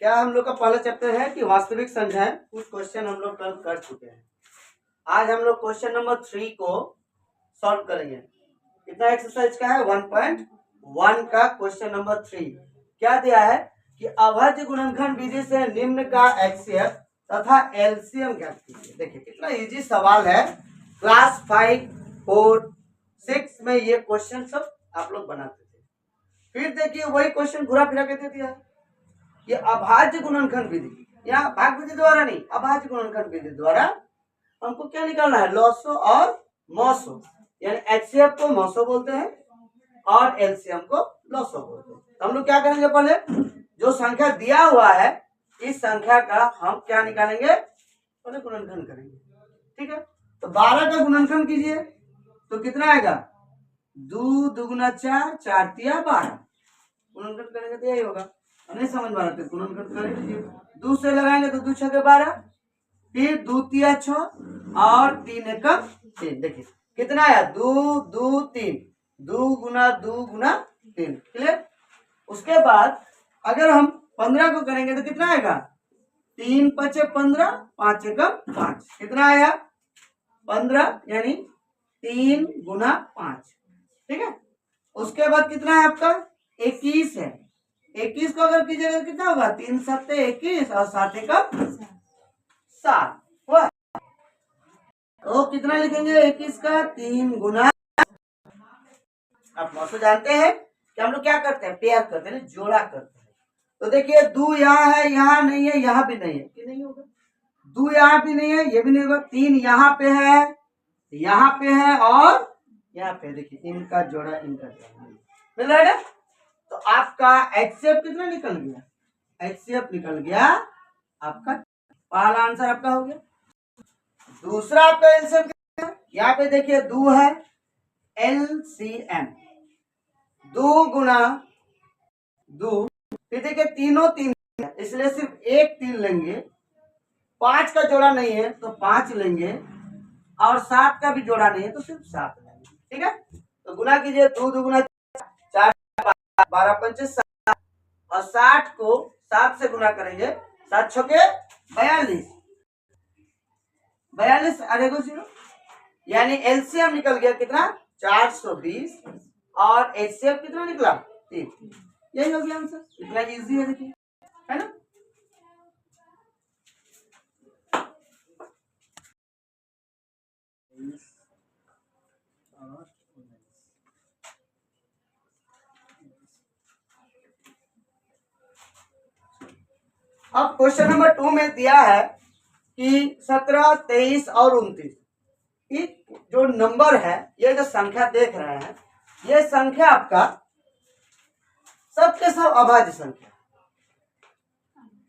क्या हम लोग का पहला चैप्टर है कि वास्तविक संख्याएं, कुछ क्वेश्चन हम लोग कल कर चुके हैं। आज हम लोग क्वेश्चन नंबर 3 को सॉल्व करेंगे। कितना एक्सरसाइज का है? 1.1 का क्वेश्चन नंबर 3। क्या दिया है कि अभाज्य गुणनखंड विधि से निम्न का एचसीएफ तथा एलसीएम ज्ञात कीजिए। देखिए कितना इजी सवाल है। क्लास 5, 4, 6 में ये क्वेश्चन सब आप लोग बनाते थे। फिर देखिए वही क्वेश्चन घुरा फिरा के दे दिया है। ये अभाज्य गुणनखंड विधि, यहाँ भाग विधि द्वारा नहीं, अभाज्य गुणनखंड विधि द्वारा हमको क्या निकालना है? लॉसो और मॉसो, यानी एचसीएफ को मॉसो बोलते हैं और एलसीएम को लॉसो बोलते हैं। तो हम लोग क्या करेंगे? पहले जो संख्या दिया हुआ है इस संख्या का हम क्या निकालेंगे? पहले गुणनखंड करेंगे। ठीक है, तो 12 का गुणनखंड कीजिए तो कितना आएगा? 2 दूगुना 4, 4 तिया 12। गुणनखंड करेंगे तो यही होगा। नहीं समझ में आ रहा तो गुणनखंड कर लीजिए। 2 से लगाएंगे तो 2 छके 12, फिर 2 तिया 6 और 3 एकम 3। देखिए कितना आया? 2 2 3, 2 गुना 2 गुना 3। क्लियर? उसके बाद अगर हम 15 को करेंगे तो कितना आएगा? 3 पचे 15, 5 एकम 5। कितना आया? 15, यानी 3 गुना 5। ठीक है, उसके बाद कितना है आपका? 21 है। 21 को अगर कीजिएगा तो कितना होगा? 3 सत्ते 21 और 7 एकम 7 हुआ। तो कितना लिखेंगे 21 का? 3 गुना। आप मौसू जानते हैं कि हम लोग क्या करते हैं? पेयर करते हैं, जोड़ा करते हैं। तो देखिए 2 यहाँ है, यहाँ नहीं है, यहाँ भी नहीं है, कि नहीं होगा? 2 यहाँ भी नहीं है, ये भी नहीं होगा। 3 यहाँ पे है, यहाँ पे है और यहाँ पे। देखिए इनका जोड़ा, इनका जोड़ा मिल रहा है ना? तो आपका एचसीएफ कितना निकल गया? एचसीएफ निकल गया आपका, पहला आंसर आपका हो गया। दूसरा आपका एलसीएम कितना है? यहाँ पे देखिए 2 है, एलसीएम 2 गुना 2। फिर देखिए तीनों 3 है, इसलिए सिर्फ एक 3 लेंगे। 5 का जोड़ा नहीं है तो 5 लेंगे और 7 का भी जोड़ा नहीं है तो सिर्फ 7 लेंगे। ठीक है, तो गुना कीजिए। 2 दूगुना 4, 12 पंचे 60 और 60 को 7 से गुना करेंगे। 7 छके 42, 42 अरेगो 0, यानी एलसीएम निकल गया कितना? 420 और एचसीएफ कितना निकला? 3। यही हो गया आंसर। इतना इजी है, देखिए, है ना? अब क्वेश्चन नंबर 2 में दिया है कि 17, 23 और 29 ये जो नंबर है, ये जो संख्या देख रहे हैं, ये संख्या आपका सबके सब अभाज्य संख्या,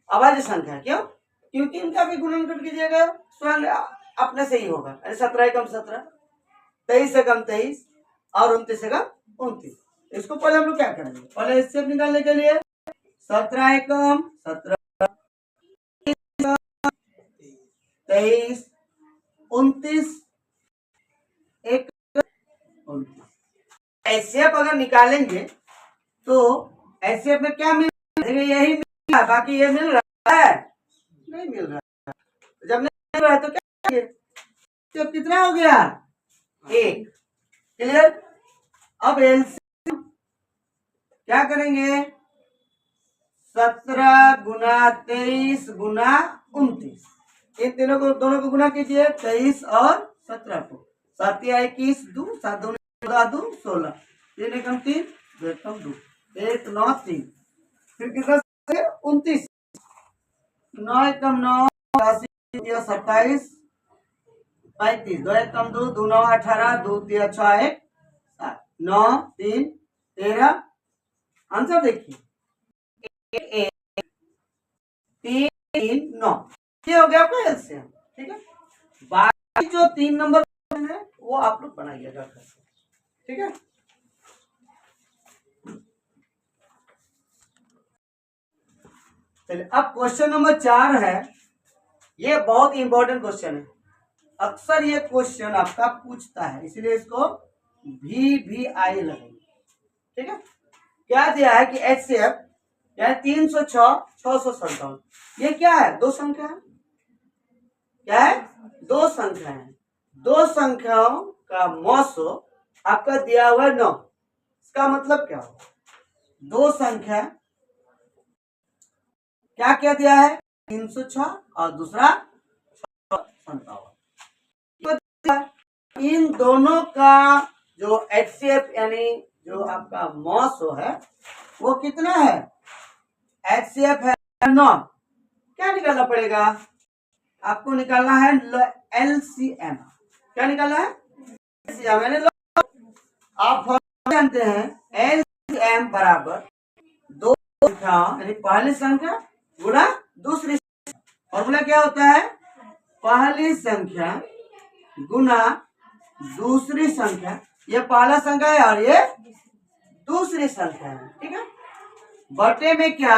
अभाज्य संख्या। क्यों? क्योंकि इनका भी गुणनखंड कीजिएगा स्वयं अपने से ही होगा। 17 एकम 17, 23 एकम 23 और 29 एकम 29। इसको पहले हम लोग क्या करेंगे? पहले इससे निकालने के लिए 17 एकम 17, 23, 29 एक 29। एचसीएफ अगर निकालेंगे तो एचसीएफ में क्या मिल रहा है? यही मिल रहा है, बाकी ये मिल रहा है? नहीं मिल रहा है। जब नहीं मिल रहा है तो क्या करेंगे? तो कितना हो गया? 1। क्लियर? अब एलसीएम क्या करेंगे? 17 गुना 23 गुना 29। इन तीनों को, दोनों को गुना कीजिए, 23 और 17 को। 7 या 21, 2 7 2 2 16, 3 एकम 3, 2 एकम 2, 1 9 3। फिर कितना? 29, 9 एकम 9, 27, 35, 2 एकम 2, 2 9 18, 2 3 6 1 7, 9 3 13। आंसर देखिए 3 3 9। ये हो गया आपका एलसीएम। ठीक है, बाकी जो 3 नंबर है वो आप लोग बनाइएगा। ठीक है, चलिए अब क्वेश्चन नंबर 4 है। ये बहुत इंपॉर्टेंट क्वेश्चन है। अक्सर ये क्वेश्चन आपका पूछता है, इसलिए इसको VVI लगेंगे। ठीक है, क्या दिया है कि एचसीएफ यानी 306, 657। ये क्या है? दो संख्या है। क्या है? दो संख्या है। दो संख्याओं का मौसो आपका दिया हुआ है 9। इसका मतलब क्या होगा? दो संख्या क्या क्या दिया है? 306 और दूसरा 57। इन दोनों का जो HCF यानी जो आपका मौसो है वो कितना है? HCF है 9। क्या निकालना पड़ेगा? आपको निकालना है LCM। क्या निकालना है? LCM यानी आप जानते हैं LCM बराबर दो संख्या यानी पहली संख्या गुणा दूसरी। फॉर्मूला क्या होता है? पहली संख्या गुना दूसरी संख्या। ये पहला संख्या है और ये दूसरी संख्या है। ठीक है। बटे में क्या?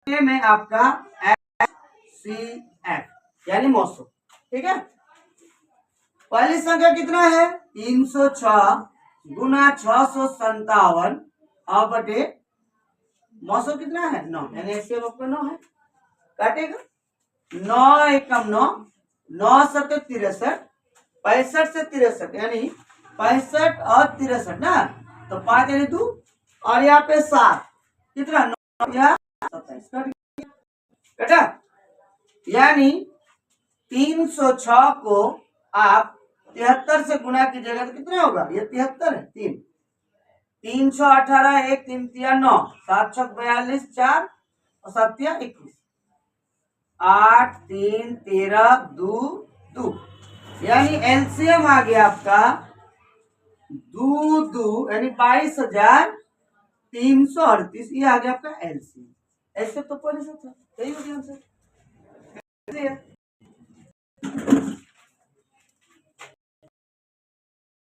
बटे में आपका HCF यानी मौसो। ठीक है। पहली संख्या कितना है? 306 गुना 657 और बटे मौसो कितना है? 9 यानी HCF आपका 9 है। काटेगा 9 एकम 9, 9 सत्तर 63, 65 से 63 यानी 65 और 63 ना, तो 5 यानी 2 और यहाँ पे 7 कितना? 9 या 27 कटा। यानी 306 को आप 73 से गुणा कीजिएगा तो कितना होगा? ये 73 है। 318 1 3 3 9 7 6 42 4 और 7 21 8 3 13 2 2 यानी एलसीएम आ गया आपका 2 2 यानी 22,338। ये आ गया आपका एलसीएम। ऐसे तो पहले से था। सही हो गया आंसर।